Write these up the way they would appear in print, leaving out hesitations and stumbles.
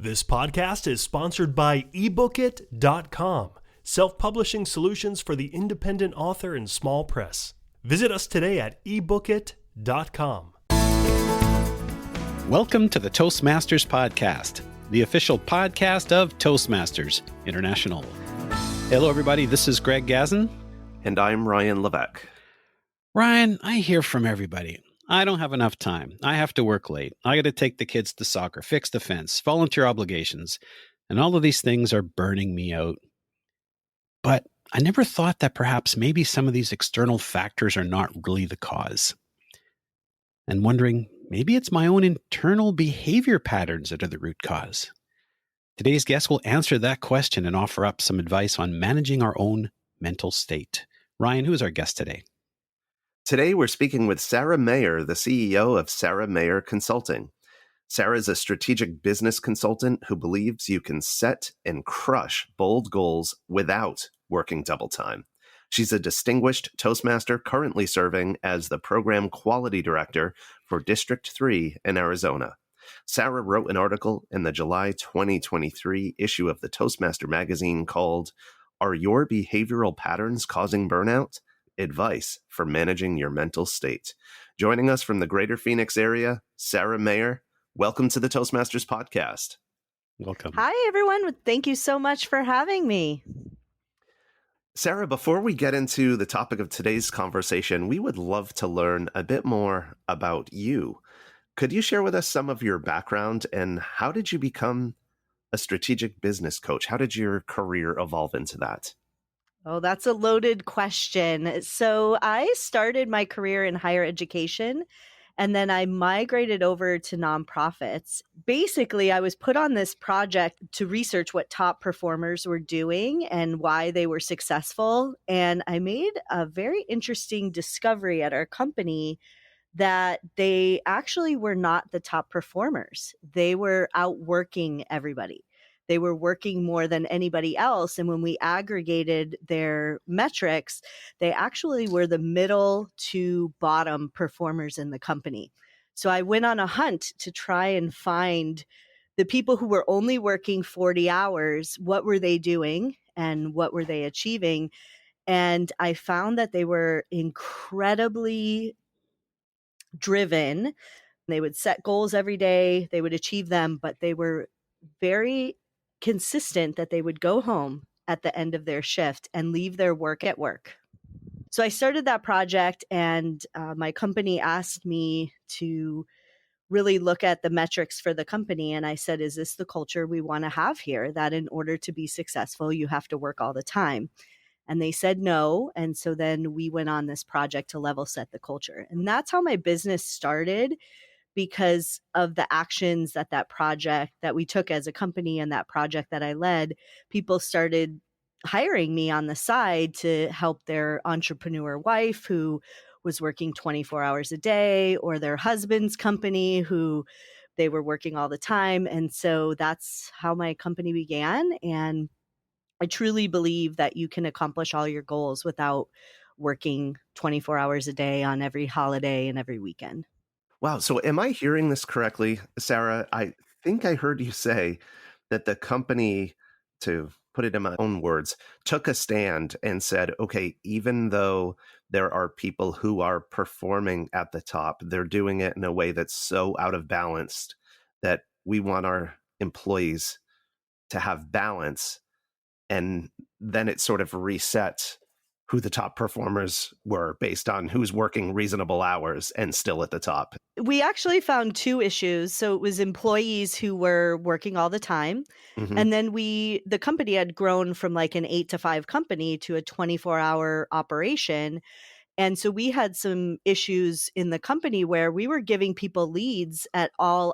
This podcast is sponsored by ebookit.com, self-publishing solutions for the independent author and small press. Visit us today at ebookit.com. Welcome to the Toastmasters Podcast, the official podcast of Toastmasters International. Hello, everybody. This is Greg Gazin. And I'm Ryan Levesque. Ryan, I hear from everybody. I don't have enough time. I have to work late. I got to take the kids to soccer, fix the fence, volunteer obligations, and all of these things are burning me out. But I never thought that perhaps maybe some of these external factors are not really the cause. And wondering, maybe it's my own internal behavior patterns that are the root cause. Today's guest will answer that question and offer up some advice on managing our own mental state. Ryan, who is our guest today? Today, we're speaking with Sara Mayer, the CEO of Sara Mayer Consulting. Sara is a strategic business consultant who believes you can set and crush bold goals without working double time. She's a distinguished Toastmaster currently serving as the Program Quality Director for District 3 in Arizona. Sara wrote an article in the July 2023 issue of the Toastmaster magazine called, "Are Your Behavioral Patterns Causing Burnout? Advice for Managing Your Mental State." Joining us from the greater Phoenix area, Sara Mayer. Welcome to the Toastmasters podcast. Welcome. Hi, everyone. Thank you so much for having me. Sara, before we get into the topic of today's conversation, we would love to learn a bit more about you. Could you share with us some of your background and how did you become a strategic business coach? How did your career evolve into that? Oh, that's a loaded question. So I started my career in higher education, and then I migrated over to nonprofits. Basically, I was put on this project to research what top performers were doing and why they were successful. And I made a very interesting discovery at our company that they actually were not the top performers. They were outworking everybody. They were working more than anybody else. And when we aggregated their metrics, they actually were the middle to bottom performers in the company. So I went on a hunt to try and find the people who were only working 40 hours. What were they doing and what were they achieving? And I found that they were incredibly driven. They would set goals every day. They would achieve them, but they were very consistent that they would go home at the end of their shift and leave their work at work. So I started that project, and my company asked me to really look at the metrics for the company. And I said, is this the culture we want to have here? That in order to be successful, you have to work all the time. And they said no. And so then we went on this project to level set the culture. And that's how my business started, because of the actions that project that we took as a company and that project that I led. People started hiring me on the side to help their entrepreneur wife who was working 24 hours a day, or their husband's company who they were working all the time. And so that's how my company began. And I truly believe that you can accomplish all your goals without working 24 hours a day on every holiday and every weekend. Wow. So am I hearing this correctly, Sara? I think I heard you say that the company, to put it in my own words, took a stand and said, okay, even though there are people who are performing at the top, they're doing it in a way that's so out of balance that we want our employees to have balance. And then it sort of resets who the top performers were based on who's working reasonable hours and still at the top. We actually found two issues. So it was employees who were working all the time. Mm-hmm. And then the company had grown from like an 8 to 5 company to a 24-hour operation. And so we had some issues in the company where we were giving people leads at all.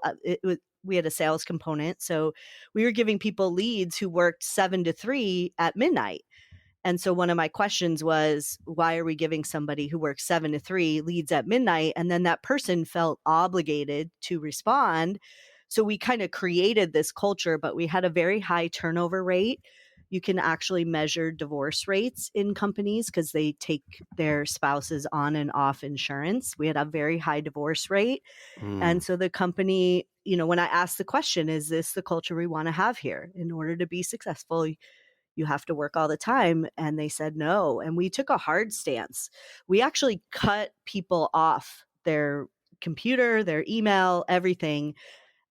We had a sales component. So we were giving people leads who worked 7 to 3 at midnight. And so one of my questions was, why are we giving somebody who works 7 to 3 leads at midnight? And then that person felt obligated to respond. So we kind of created this culture, but we had a very high turnover rate. You can actually measure divorce rates in companies because they take their spouses on and off insurance. We had a very high divorce rate. And so the company when I asked the question, is this the culture we want to have here? In order to be successful, you have to work all the time. And they said no. And we took a hard stance. We actually cut people off their computer, their email, everything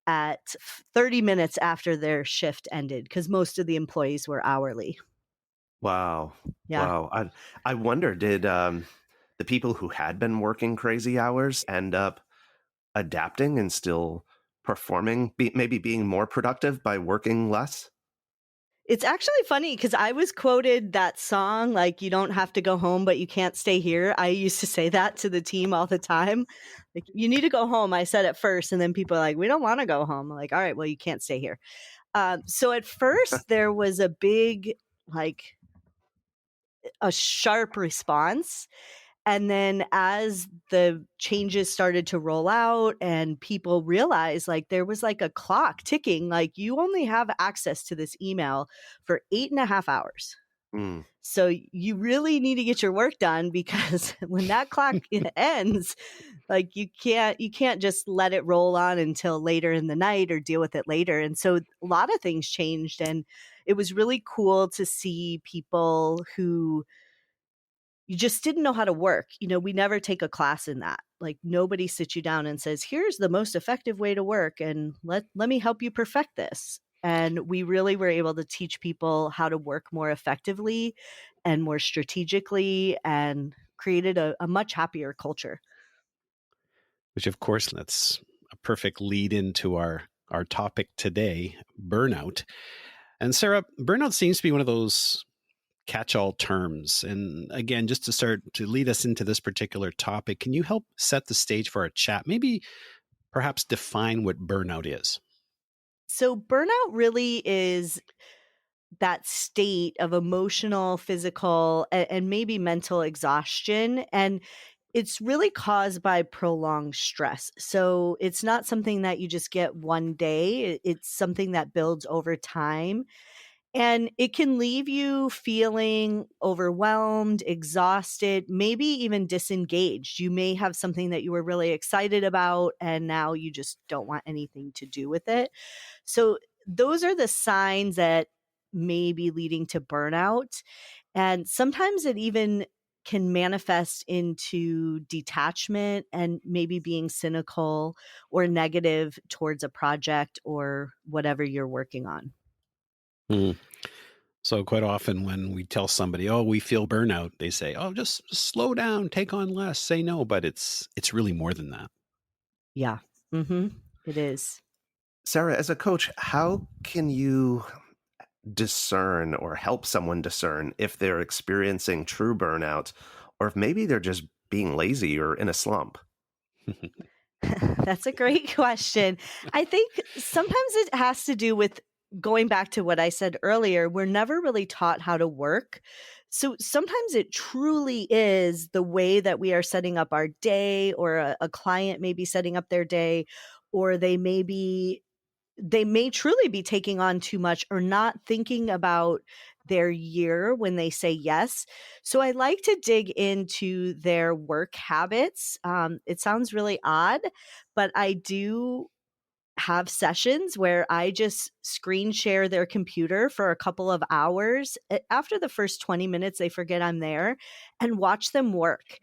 at 30 minutes after their shift ended, because most of the employees were hourly. Wow. Yeah. Wow. I wonder, did the people who had been working crazy hours end up adapting and still performing, maybe being more productive by working less? It's actually funny because I was quoted that song, like, you don't have to go home, but you can't stay here. I used to say that to the team all the time. Like, you need to go home. I said it first, and then people are like, we don't want to go home. I'm like, all right, well, you can't stay here. So at first, there was a big, like, a sharp response. And then as the changes started to roll out and people realized, like, there was like a clock ticking, like, you only have access to this email for 8.5 hours. Mm. So you really need to get your work done, because when that clock ends, like, you can't just let it roll on until later in the night or deal with it later. And so a lot of things changed, and it was really cool to see people who you just didn't know how to work. We never take a class in that. Like, nobody sits you down and says, here's the most effective way to work, and let me help you perfect this. And we really were able to teach people how to work more effectively and more strategically, and created a much happier culture. Which, of course, that's a perfect lead into our topic today, burnout. And Sara, burnout seems to be one of those catch-all terms. And again, just to start to lead us into this particular topic, can you help set the stage for our chat? Maybe perhaps define what burnout is. So burnout really is that state of emotional, physical, and maybe mental exhaustion. And it's really caused by prolonged stress. So it's not something that you just get one day. It's something that builds over time. And it can leave you feeling overwhelmed, exhausted, maybe even disengaged. You may have something that you were really excited about, and now you just don't want anything to do with it. So those are the signs that may be leading to burnout. And sometimes it even can manifest into detachment and maybe being cynical or negative towards a project or whatever you're working on. Mm. So quite often when we tell somebody, oh, we feel burnout, they say, oh, just slow down, take on less, say no. But it's really more than that. Yeah. It is. Sara, as a coach, how can you discern or help someone discern if they're experiencing true burnout, or if maybe they're just being lazy or in a slump? That's a great question. I think sometimes it has to do with going back to what I said earlier. We're never really taught how to work. So sometimes it truly is the way that we are setting up our day, or a client may be setting up their day, or they may truly be taking on too much or not thinking about their year when they say yes. So I like to dig into their work habits. It sounds really odd, but I do have sessions where I just screen share their computer for a couple of hours. After the first 20 minutes, they forget I'm there, and watch them work.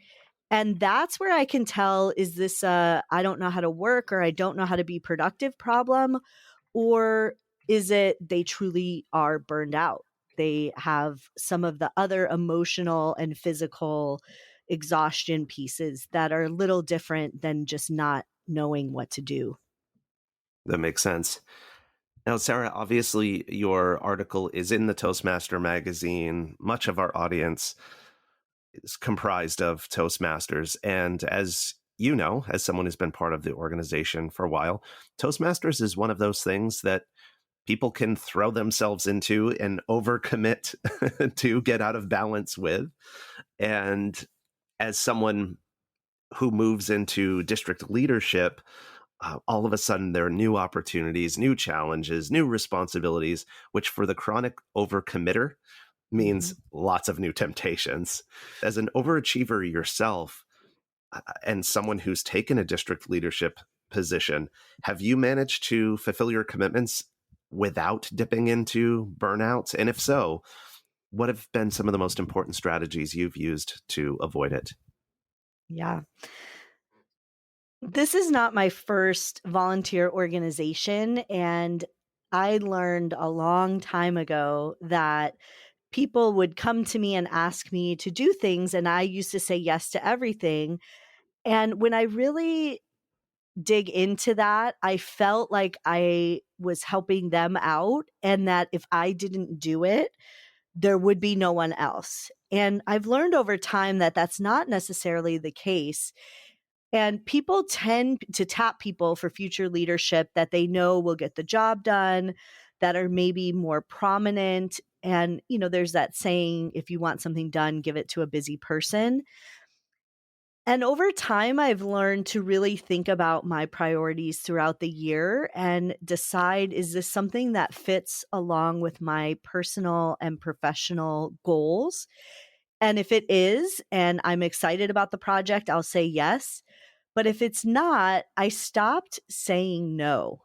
And that's where I can tell, is this a I don't know how to work, or I don't know how to be productive problem? Or is it they truly are burned out? They have some of the other emotional and physical exhaustion pieces that are a little different than just not knowing what to do. That makes sense. Now, Sara, obviously your article is in the Toastmaster magazine. Much of our audience is comprised of Toastmasters. And as you know, as someone who's been part of the organization for a while, Toastmasters is one of those things that people can throw themselves into and overcommit to get out of balance with. And as someone who moves into district leadership, all of a sudden there are new opportunities, new challenges, new responsibilities, which for the chronic overcommitter means lots of new temptations. As an overachiever yourself, and someone who's taken a district leadership position. Have you managed to fulfill your commitments without dipping into burnout? And if so, what have been some of the most important strategies you've used to avoid it? Yeah. This is not my first volunteer organization. And I learned a long time ago that people would come to me and ask me to do things. And I used to say yes to everything. And when I really dig into that, I felt like I was helping them out and that if I didn't do it, there would be no one else. And I've learned over time that that's not necessarily the case. And people tend to tap people for future leadership that they know will get the job done, that are maybe more prominent. And, there's that saying, if you want something done, give it to a busy person. And over time, I've learned to really think about my priorities throughout the year and decide, is this something that fits along with my personal and professional goals? And if it is, and I'm excited about the project, I'll say yes. But if it's not, I stopped saying no.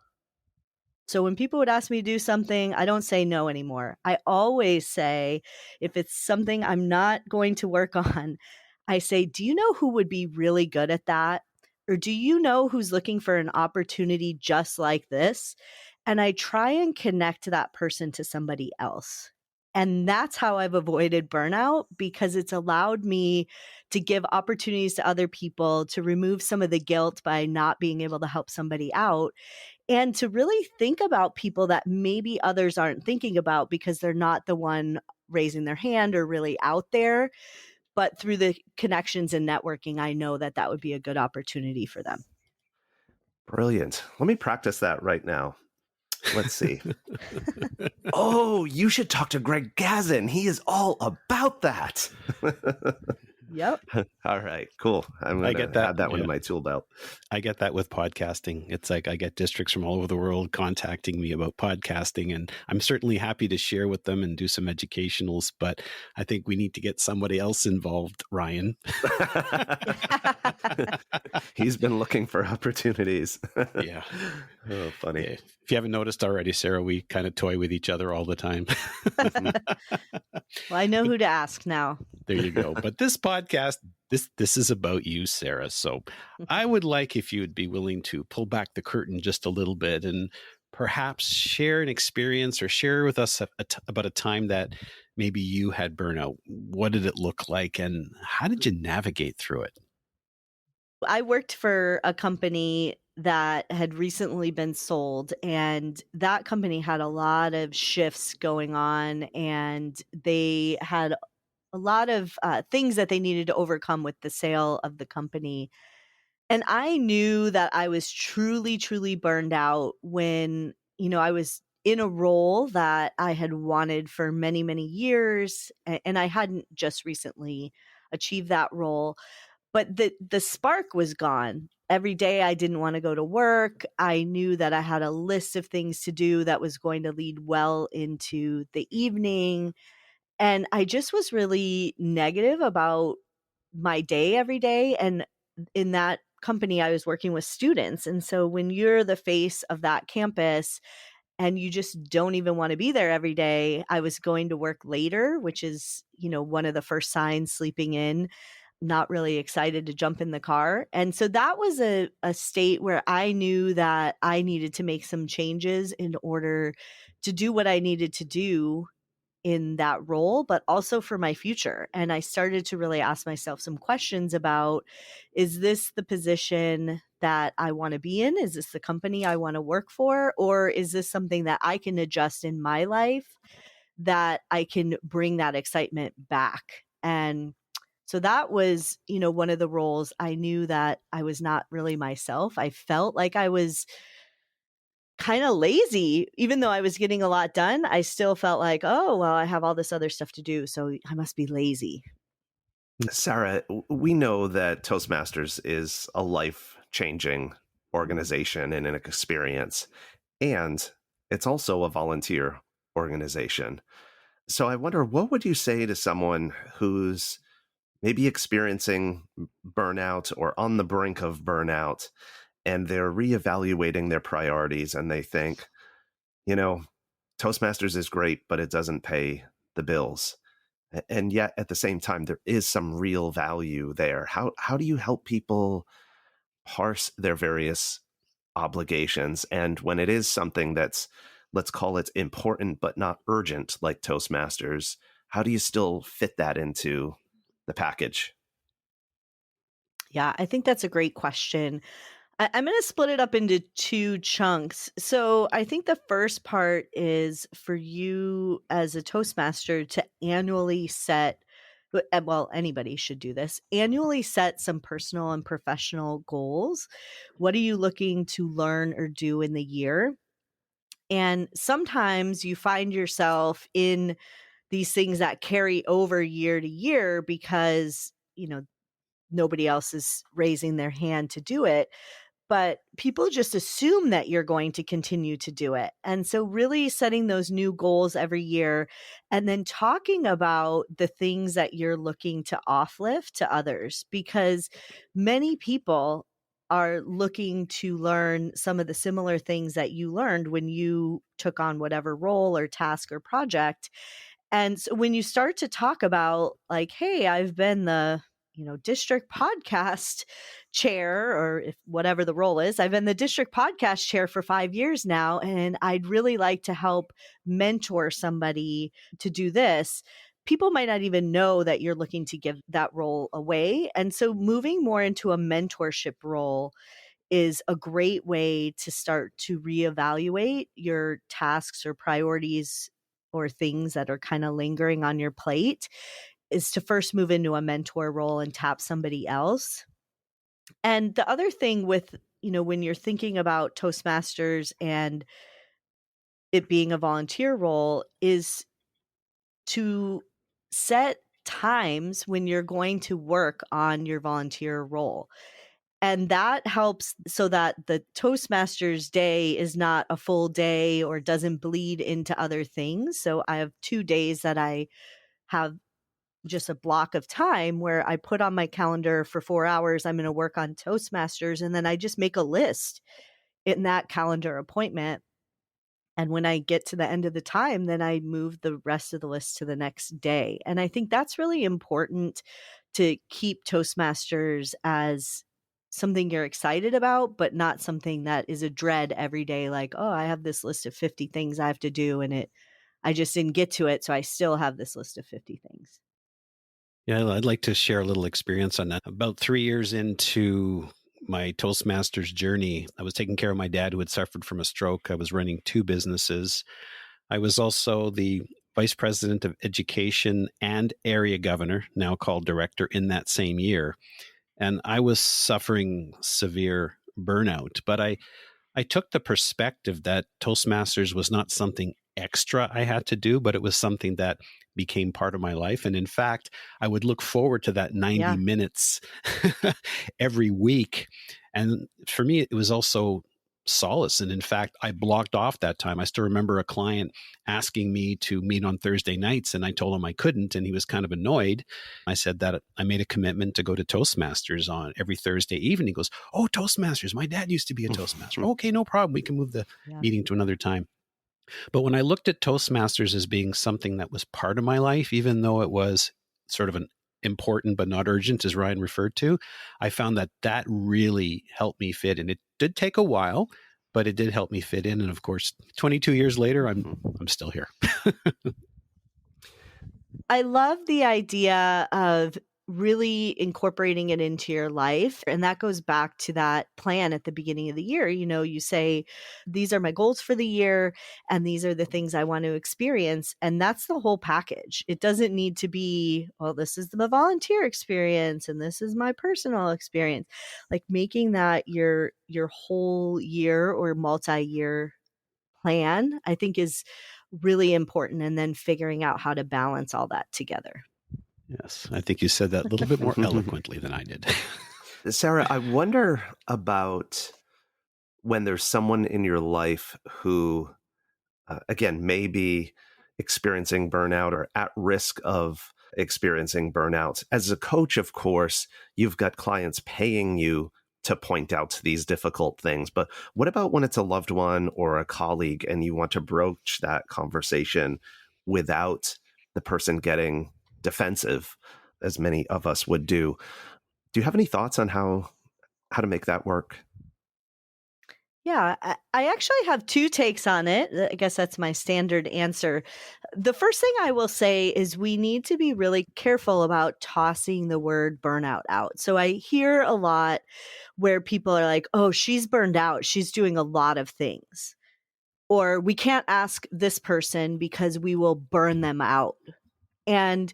So when people would ask me to do something, I don't say no anymore. I always say, if it's something I'm not going to work on, I say, do you know who would be really good at that? Or do you know who's looking for an opportunity just like this? And I try and connect that person to somebody else. And that's how I've avoided burnout, because it's allowed me to give opportunities to other people, to remove some of the guilt by not being able to help somebody out, and to really think about people that maybe others aren't thinking about because they're not the one raising their hand or really out there. But through the connections and networking, I know that that would be a good opportunity for them. Brilliant. Let me practice that right now. Let's see. Oh, you should talk to Greg Gazin. He is all about that. Yep. All right, cool. I'm going to add that one to my tool belt. I get that with podcasting. It's like I get districts from all over the world contacting me about podcasting, and I'm certainly happy to share with them and do some educationals, but I think we need to get somebody else involved, Ryan. He's been looking for opportunities. Yeah. Oh, funny. Yeah. If you haven't noticed already, Sarah, we kind of toy with each other all the time. Well, I know who to ask now. There you go. But this podcast, this is about you, Sarah. So I would like if you would be willing to pull back the curtain just a little bit and perhaps share an experience or share with us about a time that maybe you had burnout. What did it look like and how did you navigate through it? I worked for a company that had recently been sold, and that company had a lot of shifts going on, and they had a lot of things that they needed to overcome with the sale of the company. And I knew that I was truly, truly burned out when, I was in a role that I had wanted for many, many years, and I hadn't just recently achieved that role. But the spark was gone. Every day I didn't want to go to work. I knew that I had a list of things to do that was going to lead well into the evening. And I just was really negative about my day every day. And in that company, I was working with students. And so when you're the face of that campus and you just don't even want to be there every day, I was going to work later, which is, one of the first signs, sleeping in, not really excited to jump in the car. And so that was a state where I knew that I needed to make some changes in order to do what I needed to do in that role, but also for my future. And I started to really ask myself some questions about, is this the position that I want to be in? Is this the company I want to work for? Or is this something that I can adjust in my life that I can bring that excitement back? And so that was, one of the roles. I knew that I was not really myself. I felt like I was kind of lazy. Even though I was getting a lot done, I still felt like, oh, well, I have all this other stuff to do, so I must be lazy. Sara, we know that Toastmasters is a life-changing organization and an experience, and it's also a volunteer organization. So I wonder, what would you say to someone who's maybe experiencing burnout or on the brink of burnout and they're reevaluating their priorities, and they think, Toastmasters is great, but it doesn't pay the bills. And yet at the same time, there is some real value there. How do you help people parse their various obligations? And when it is something that's, let's call it important, but not urgent, like Toastmasters, how do you still fit that into the package? Yeah, I think that's a great question. I'm going to split it up into two chunks. So I think the first part is for you as a Toastmaster to annually set, well, anybody should do this, annually set some personal and professional goals. What are you looking to learn or do in the year? And sometimes you find yourself in these things that carry over year to year because, nobody else is raising their hand to do it, but people just assume that you're going to continue to do it. And so really setting those new goals every year and then talking about the things that you're looking to offlift to others, because many people are looking to learn some of the similar things that you learned when you took on whatever role or task or project. And so when you start to talk about like, hey, I've been the, district podcast chair, or if whatever the role is, I've been the district podcast chair for 5 years now, and I'd really like to help mentor somebody to do this. People might not even know that you're looking to give that role away. And so moving more into a mentorship role is a great way to start to reevaluate your tasks or priorities or things that are kind of lingering on your plate, is to first move into a mentor role and tap somebody else. And the other thing with, when you're thinking about Toastmasters and it being a volunteer role is to set times when you're going to work on your volunteer role. And that helps so that the Toastmasters day is not a full day or doesn't bleed into other things. So I have 2 days that I have just a block of time where I put on my calendar for 4 hours, I'm going to work on Toastmasters. And then I just make a list in that calendar appointment. And when I get to the end of the time, then I move the rest of the list to the next day. And I think that's really important to keep Toastmasters as something you're excited about, but not something that is a dread every day. Like, oh, I have this list of 50 things I have to do and I just didn't get to it. So I still have this list of 50 things. Yeah, I'd like to share a little experience on that. About 3 years into my Toastmasters journey, I was taking care of my dad who had suffered from a stroke. I was running 2 businesses. I was also the vice president of education and area governor, now called director, in that same year. And I was suffering severe burnout. But I took the perspective that Toastmasters was not something extra I had to do, but it was something that became part of my life. And in fact, I would look forward to that 90 Yeah. minutes every week. And for me, it was also solace. And in fact, I blocked off that time. I still remember a client asking me to meet on Thursday nights, and I told him I couldn't, and he was kind of annoyed. I said that I made a commitment to go to Toastmasters on every Thursday evening. He goes, "Oh, Toastmasters. My dad used to be a Toastmaster." "Okay, no problem. We can move the Yeah. meeting to another time." But when I looked at Toastmasters as being something that was part of my life, even though it was sort of an important but not urgent, as Ryan referred to, I found that really helped me fit in. It did take a while, but it did help me fit in. And of course, 22 years later, I'm still here. I love the idea of really incorporating it into your life. And that goes back to that plan at the beginning of the year. You say, these are my goals for the year, and these are the things I want to experience. And that's the whole package. It doesn't need to be, well, this is the volunteer experience and this is my personal experience. Like making that your whole year or multi-year plan, I think is really important. And then figuring out how to balance all that together. Yes, I think you said that a little bit more eloquently than I did. Sara, I wonder about when there's someone in your life who, again, may be experiencing burnout or at risk of experiencing burnout. As a coach, of course, you've got clients paying you to point out these difficult things. But what about when it's a loved one or a colleague and you want to broach that conversation without the person getting defensive, as many of us would do? Do you have any thoughts on how to make that work? Yeah, I actually have two takes on it. I guess that's my standard answer. The first thing I will say is we need to be really careful about tossing the word burnout out. So I hear a lot where people are like, oh, she's burned out. She's doing a lot of things. Or we can't ask this person because we will burn them out. And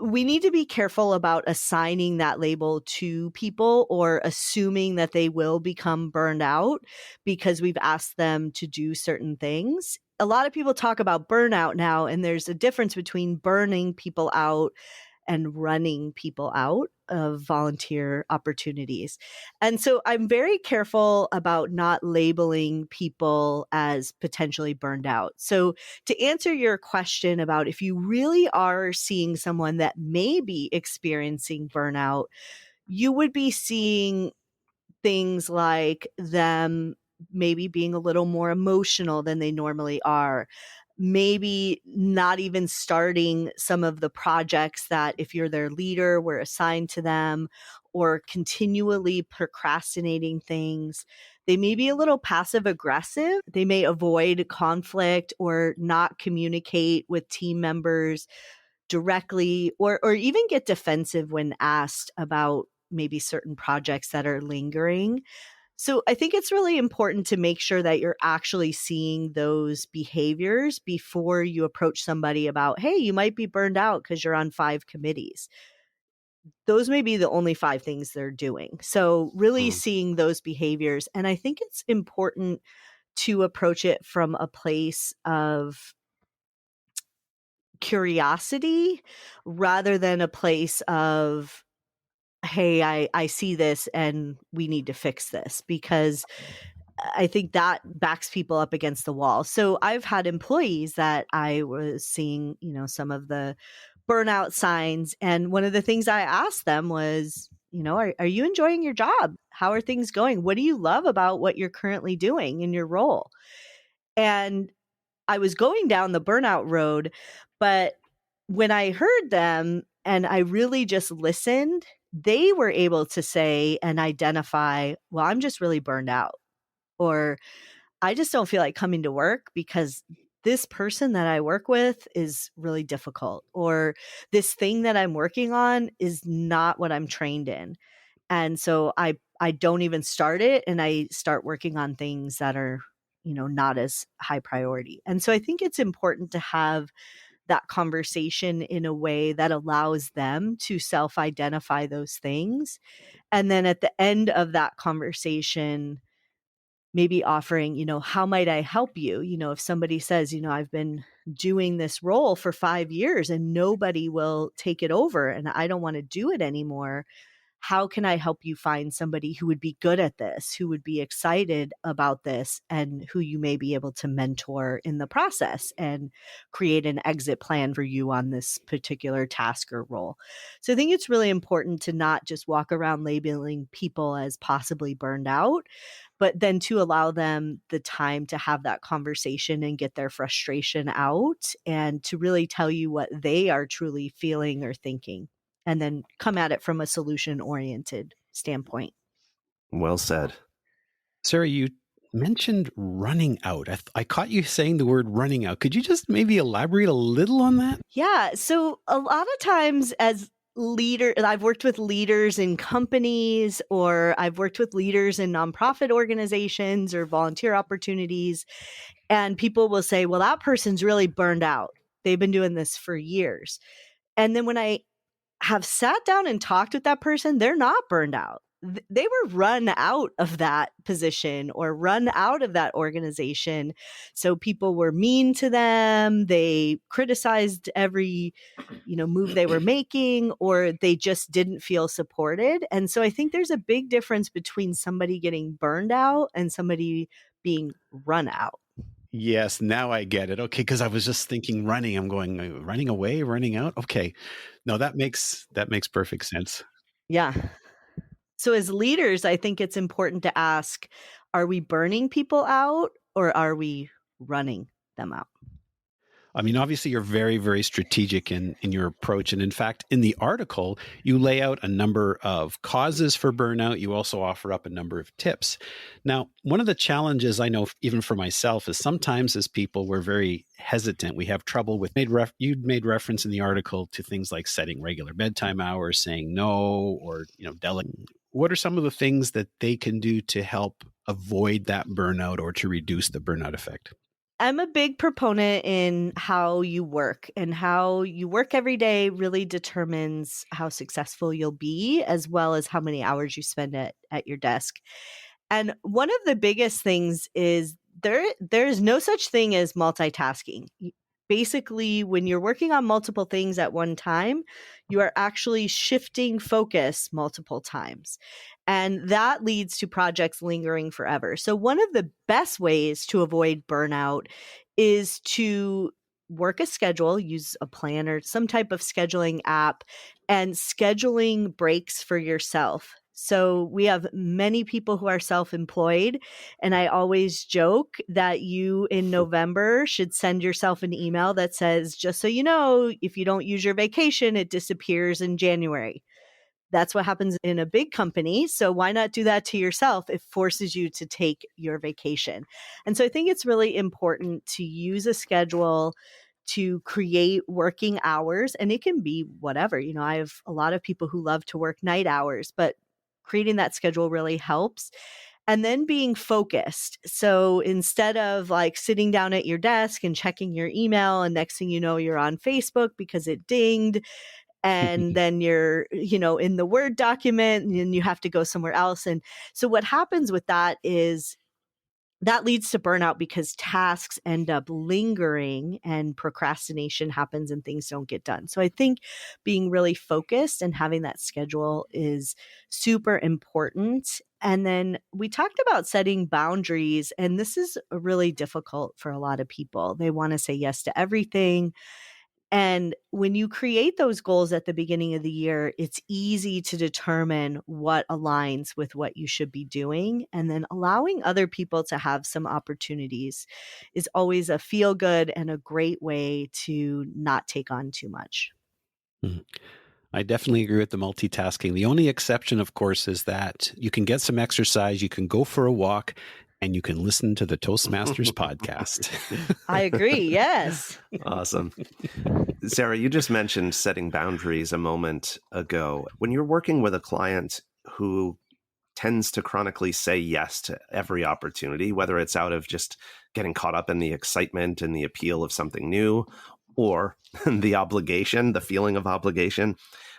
we need to be careful about assigning that label to people or assuming that they will become burned out because we've asked them to do certain things. A lot of people talk about burnout now, and there's a difference between burning people out and running people out of volunteer opportunities. And so I'm very careful about not labeling people as potentially burned out. So to answer your question about if you really are seeing someone that may be experiencing burnout, you would be seeing things like them maybe being a little more emotional than they normally are. Maybe not even starting some of the projects that, if you're their leader, were assigned to them, or continually procrastinating things. They may be a little passive aggressive. They may avoid conflict or not communicate with team members directly, or even get defensive when asked about maybe certain projects that are lingering. So I think it's really important to make sure that you're actually seeing those behaviors before you approach somebody about, hey, you might be burned out because you're on 5 committees. Those may be the only 5 things they're doing. So really Mm. seeing those behaviors. And I think it's important to approach it from a place of curiosity rather than a place of, hey, I see this and we need to fix this, because I think that backs people up against the wall. So I've had employees that I was seeing, some of the burnout signs. And one of the things I asked them was, are you enjoying your job? How are things going? What do you love about what you're currently doing in your role? And I was going down the burnout road, but when I heard them and I really just listened, they were able to say and identify, well, I'm just really burned out, or I just don't feel like coming to work because this person that I work with is really difficult, or this thing that I'm working on is not what I'm trained in. And so I don't even start it, and I start working on things that are, not as high priority. And so I think it's important to have that conversation in a way that allows them to self-identify those things. And then at the end of that conversation, maybe offering, how might I help you? If somebody says, I've been doing this role for 5 years and nobody will take it over and I don't want to do it anymore, how can I help you find somebody who would be good at this, who would be excited about this, and who you may be able to mentor in the process and create an exit plan for you on this particular task or role? So I think it's really important to not just walk around labeling people as possibly burned out, but then to allow them the time to have that conversation and get their frustration out and to really tell you what they are truly feeling or thinking, and then come at it from a solution-oriented standpoint. Well said. Sarah, you mentioned running out. I caught you saying the word running out. Could you just maybe elaborate a little on that? Yeah, so a lot of times as I've worked with leaders in companies, or I've worked with leaders in nonprofit organizations or volunteer opportunities, and people will say, well, that person's really burned out. They've been doing this for years. And then when I have sat down and talked with that person, they're not burned out. They were run out of that position or run out of that organization. So people were mean to them. They criticized every, move they were making, or they just didn't feel supported. And so I think there's a big difference between somebody getting burned out and somebody being run out. Yes, now I get it. Okay, because I was just thinking running. I'm going running away, running out. Okay, no, that makes perfect sense. Yeah. So as leaders, I think it's important to ask, are we burning people out or are we running them out? I mean, obviously, you're very, very strategic in your approach. And in fact, in the article, you lay out a number of causes for burnout. You also offer up a number of tips. Now, one of the challenges I know, even for myself, is sometimes as people, we're very hesitant. We have trouble with, you'd made reference in the article to things like setting regular bedtime hours, saying no, or, delegating. What are some of the things that they can do to help avoid that burnout or to reduce the burnout effect? I'm a big proponent in how you work, and how you work every day really determines how successful you'll be, as well as how many hours you spend at your desk. And one of the biggest things is there's no such thing as multitasking. Basically, when you're working on multiple things at one time, you are actually shifting focus multiple times. And that leads to projects lingering forever. So, one of the best ways to avoid burnout is to work a schedule, use a planner, some type of scheduling app, and scheduling breaks for yourself. So, we have many people who are self employed. And I always joke that you in November should send yourself an email that says, just so you know, if you don't use your vacation, it disappears in January. That's what happens in a big company. So why not do that to yourself? It forces you to take your vacation. And so I think it's really important to use a schedule to create working hours. And it can be whatever. I have a lot of people who love to work night hours, but creating that schedule really helps. And then being focused. So instead of like sitting down at your desk and checking your email, and next thing you know, you're on Facebook because it dinged, and then you're, in the Word document, and then you have to go somewhere else. And so what happens with that is that leads to burnout, because tasks end up lingering and procrastination happens and things don't get done. So I think being really focused and having that schedule is super important. And then we talked about setting boundaries, and this is really difficult for a lot of people. They want to say yes to everything. And when you create those goals at the beginning of the year, it's easy to determine what aligns with what you should be doing. And then allowing other people to have some opportunities is always a feel good and a great way to not take on too much. Mhm. I definitely agree with the multitasking. The only exception, of course, is that you can get some exercise, you can go for a walk, and you can listen to the Toastmasters podcast. I agree. Yes. Awesome. Sara, you just mentioned setting boundaries a moment ago. When you're working with a client who tends to chronically say yes to every opportunity, whether it's out of just getting caught up in the excitement and the appeal of something new, or the obligation, the feeling of obligation,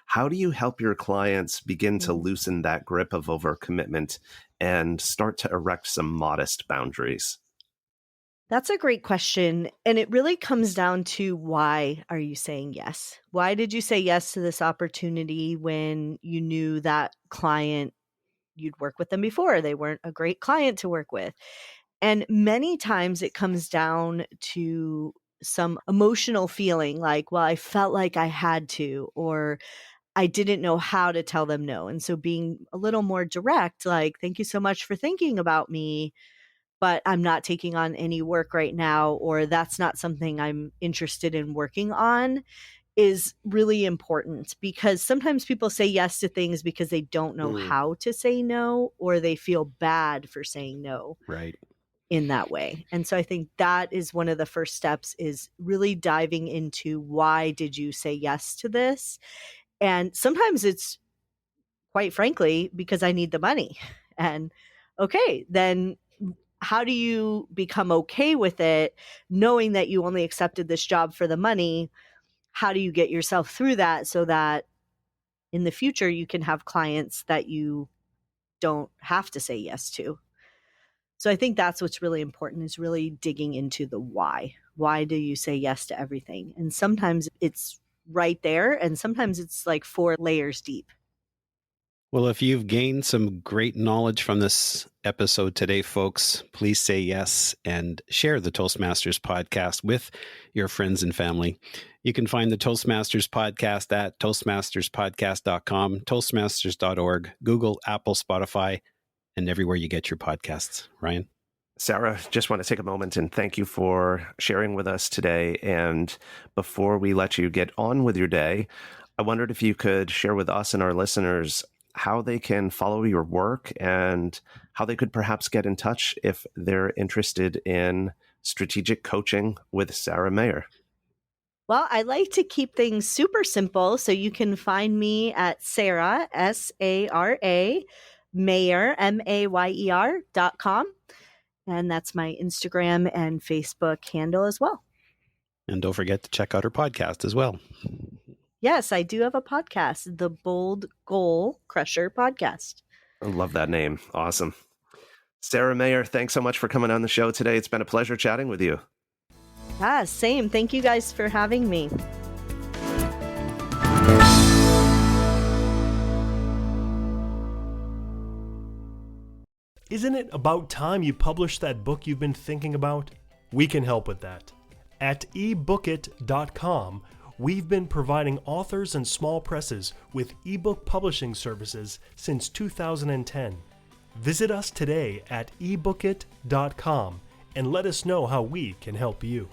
how do you help your clients begin to loosen that grip of overcommitment and start to erect some modest boundaries? That's a great question. And it really comes down to, why are you saying yes? Why did you say yes to this opportunity when you knew that client, you'd worked with them before? They weren't a great client to work with. And many times it comes down to some emotional feeling like, well, I felt like I had to, or I didn't know how to tell them no. And so being a little more direct, like, thank you so much for thinking about me, but I'm not taking on any work right now, or that's not something I'm interested in working on, is really important. Because sometimes people say yes to things because they don't know how to say no, or they feel bad for saying no. Right. In that way. And so I think that is one of the first steps, is really diving into, why did you say yes to this? And sometimes it's, quite frankly, because I need the money. And okay, then how do you become okay with it, knowing that you only accepted this job for the money? How do you get yourself through that, so that in the future you can have clients that you don't have to say yes to? So I think that's what's really important, is really digging into the why. Why do you say yes to everything? And sometimes it's right there, and sometimes it's like 4 layers deep. Well, if you've gained some great knowledge from this episode today, folks, please say yes and share the Toastmasters podcast with your friends and family. You can find the Toastmasters podcast at toastmasterspodcast.com, toastmasters.org, Google, Apple, Spotify, and everywhere you get your podcasts. Ryan? Sara, just want to take a moment and thank you for sharing with us today. And before we let you get on with your day, I wondered if you could share with us and our listeners how they can follow your work and how they could perhaps get in touch if they're interested in strategic coaching with Sara Mayer. Well, I like to keep things super simple, so you can find me at Sara, S-A-R-A, Mayer, MAYER.com. And that's my Instagram and Facebook handle as well. And don't forget to check out our podcast as well. Yes, I do have a podcast, the Bold Goal Crusher podcast. I love that name. Awesome. Sara Mayer, thanks so much for coming on the show today. It's been a pleasure chatting with you. Same. Thank you guys for having me. Isn't it about time you published that book you've been thinking about? We can help with that. At ebookit.com, we've been providing authors and small presses with ebook publishing services since 2010. Visit us today at ebookit.com and let us know how we can help you.